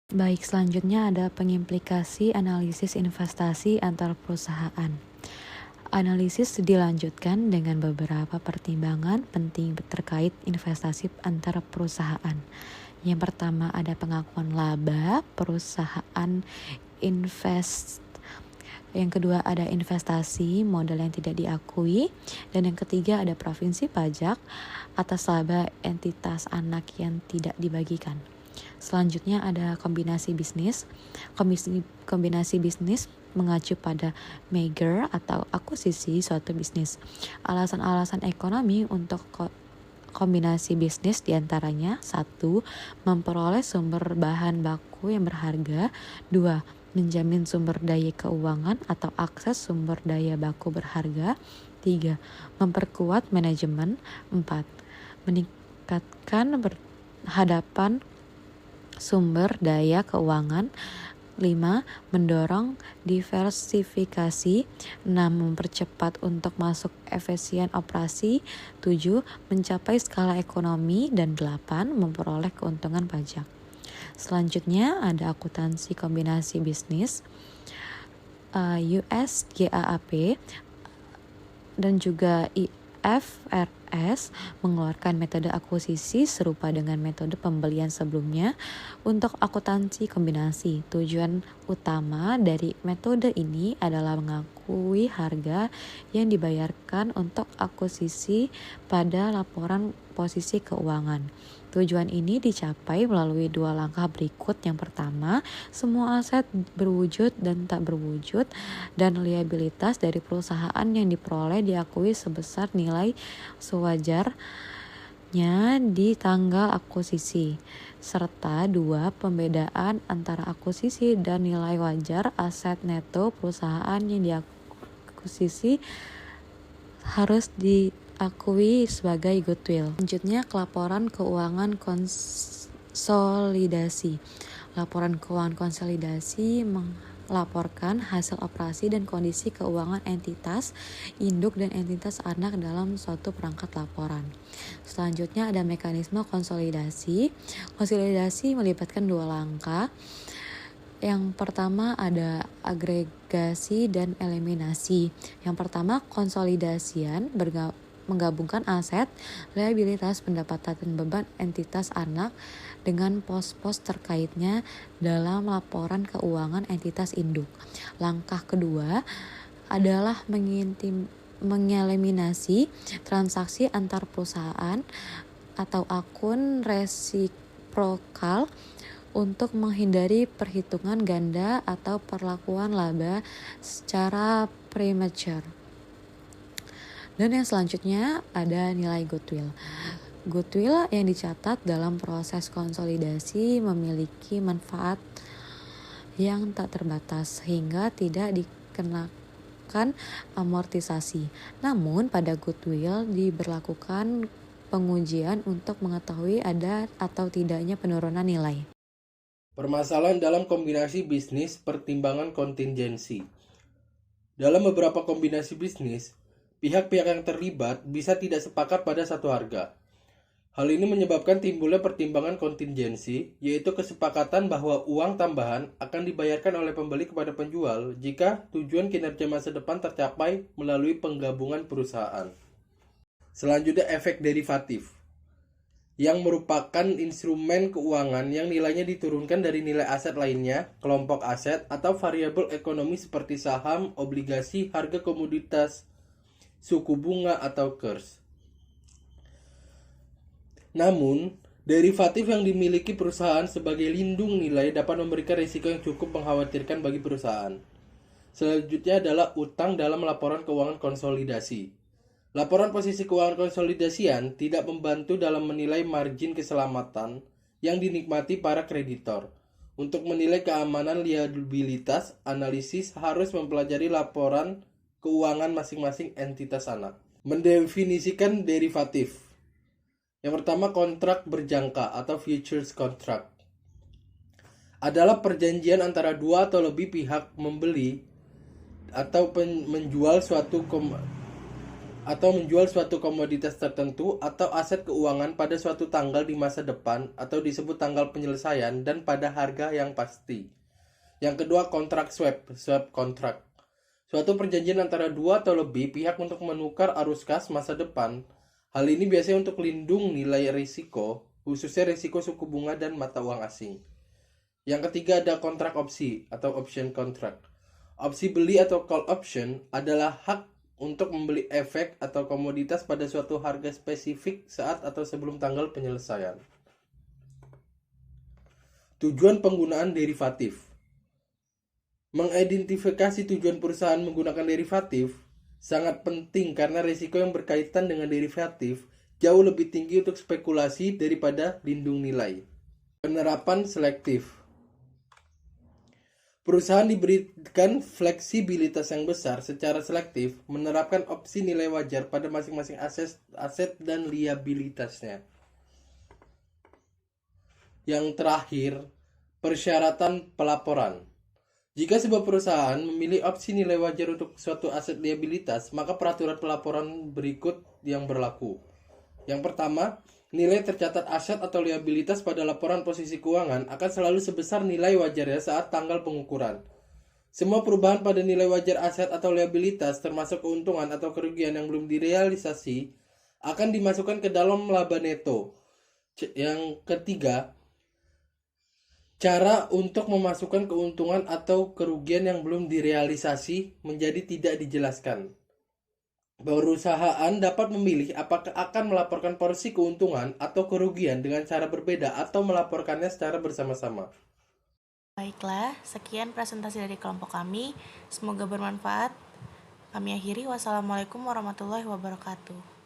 Baik, selanjutnya ada pengimplikasi analisis investasi antar perusahaan. Analisis dilanjutkan dengan beberapa pertimbangan penting terkait investasi antar perusahaan. Yang pertama ada pengakuan laba perusahaan yang kedua ada investasi modal yang tidak diakui, dan yang ketiga ada provinsi pajak atas laba entitas anak yang tidak dibagikan. Selanjutnya ada kombinasi bisnis. Kombinasi bisnis mengacu pada merger atau akuisisi suatu bisnis. Alasan-alasan ekonomi untuk kombinasi bisnis diantaranya: 1. Memperoleh sumber bahan baku yang berharga. 2. Menjamin sumber daya keuangan atau akses sumber daya baku berharga. 3. Memperkuat manajemen. 4. Meningkatkan berhadapan sumber daya keuangan. 5. Mendorong diversifikasi. 6. Mempercepat untuk masuk efisien operasi. 7. Mencapai skala ekonomi. Dan 8. Memperoleh keuntungan pajak. Selanjutnya ada akuntansi kombinasi bisnis, US GAAP dan juga IFRS mengeluarkan metode akuisisi serupa dengan metode pembelian sebelumnya untuk akuntansi kombinasi. Tujuan utama dari metode ini adalah mengakui harga yang dibayarkan untuk akuisisi pada laporan posisi keuangan. Tujuan ini dicapai melalui 2 langkah berikut. Yang pertama, semua aset berwujud dan tak berwujud dan liabilitas dari perusahaan yang diperoleh diakui sebesar nilai sewajarnya di tanggal akuisisi. Serta 2. Pembedaan antara akuisisi dan nilai wajar aset neto perusahaan yang diakuisisi harus diakui sebagai goodwill. Selanjutnya, laporan keuangan konsolidasi. Laporan keuangan konsolidasi melaporkan hasil operasi dan kondisi keuangan entitas induk dan entitas anak dalam suatu perangkat laporan. Selanjutnya ada mekanisme konsolidasi. Konsolidasi melibatkan 2 langkah. Yang pertama ada agregasi dan eliminasi. Yang pertama, konsolidasian menggabungkan aset, liabilitas, pendapatan, dan beban entitas anak dengan pos-pos terkaitnya dalam laporan keuangan entitas induk. Langkah kedua adalah mengeliminasi transaksi antar perusahaan atau akun resiprokal untuk menghindari perhitungan ganda atau perlakuan laba secara premature. Dan yang selanjutnya ada nilai goodwill. Goodwill yang dicatat dalam proses konsolidasi memiliki manfaat yang tak terbatas sehingga tidak dikenakan amortisasi. Namun pada goodwill diberlakukan pengujian untuk mengetahui ada atau tidaknya penurunan nilai. Permasalahan dalam kombinasi bisnis, pertimbangan kontingensi. Dalam beberapa kombinasi bisnis, pihak-pihak yang terlibat bisa tidak sepakat pada satu harga. Hal ini menyebabkan timbulnya pertimbangan kontingensi, yaitu kesepakatan bahwa uang tambahan akan dibayarkan oleh pembeli kepada penjual jika tujuan kinerja masa depan tercapai melalui penggabungan perusahaan. Selanjutnya, efek derivatif, yang merupakan instrumen keuangan yang nilainya diturunkan dari nilai aset lainnya, kelompok aset, atau variabel ekonomi seperti saham, obligasi, harga komoditas, suku bunga, atau kurs. Namun, derivatif yang dimiliki perusahaan sebagai lindung nilai dapat memberikan risiko yang cukup mengkhawatirkan bagi perusahaan. Selanjutnya adalah utang dalam laporan keuangan konsolidasi. Laporan posisi keuangan konsolidasian tidak membantu dalam menilai margin keselamatan yang dinikmati para kreditor. Untuk menilai keamanan liabilitas, analisis harus mempelajari laporan keuangan masing-masing entitas anak. Mendefinisikan derivatif. Yang pertama, kontrak berjangka atau futures contract adalah perjanjian antara 2 atau lebih pihak membeli atau menjual suatu atau menjual suatu komoditas tertentu atau aset keuangan pada suatu tanggal di masa depan atau disebut tanggal penyelesaian dan pada harga yang pasti. Yang kedua, kontrak swap kontrak. Suatu perjanjian antara dua atau lebih pihak untuk menukar arus kas masa depan. Hal ini biasanya untuk lindung nilai risiko, khususnya risiko suku bunga dan mata uang asing. Yang ketiga ada kontrak opsi atau option contract. Opsi beli atau call option adalah hak untuk membeli efek atau komoditas pada suatu harga spesifik saat atau sebelum tanggal penyelesaian. Tujuan penggunaan derivatif. Mengidentifikasi tujuan perusahaan menggunakan derivatif sangat penting karena risiko yang berkaitan dengan derivatif jauh lebih tinggi untuk spekulasi daripada lindung nilai. Penerapan selektif. Perusahaan diberikan fleksibilitas yang besar secara selektif menerapkan opsi nilai wajar pada masing-masing aset dan liabilitasnya. Yang terakhir, persyaratan pelaporan. Jika sebuah perusahaan memilih opsi nilai wajar untuk suatu aset liabilitas, maka peraturan pelaporan berikut yang berlaku. Yang pertama, nilai tercatat aset atau liabilitas pada laporan posisi keuangan akan selalu sebesar nilai wajarnya saat tanggal pengukuran. Semua perubahan pada nilai wajar aset atau liabilitas, termasuk keuntungan atau kerugian yang belum direalisasi, akan dimasukkan ke dalam laba neto. Yang ketiga, cara untuk memasukkan keuntungan atau kerugian yang belum direalisasi menjadi tidak dijelaskan. Perusahaan dapat memilih apakah akan melaporkan porsi keuntungan atau kerugian dengan cara berbeda atau melaporkannya secara bersama-sama. Baiklah, sekian presentasi dari kelompok kami. Semoga bermanfaat. Kami akhiri. Wassalamualaikum warahmatullahi wabarakatuh.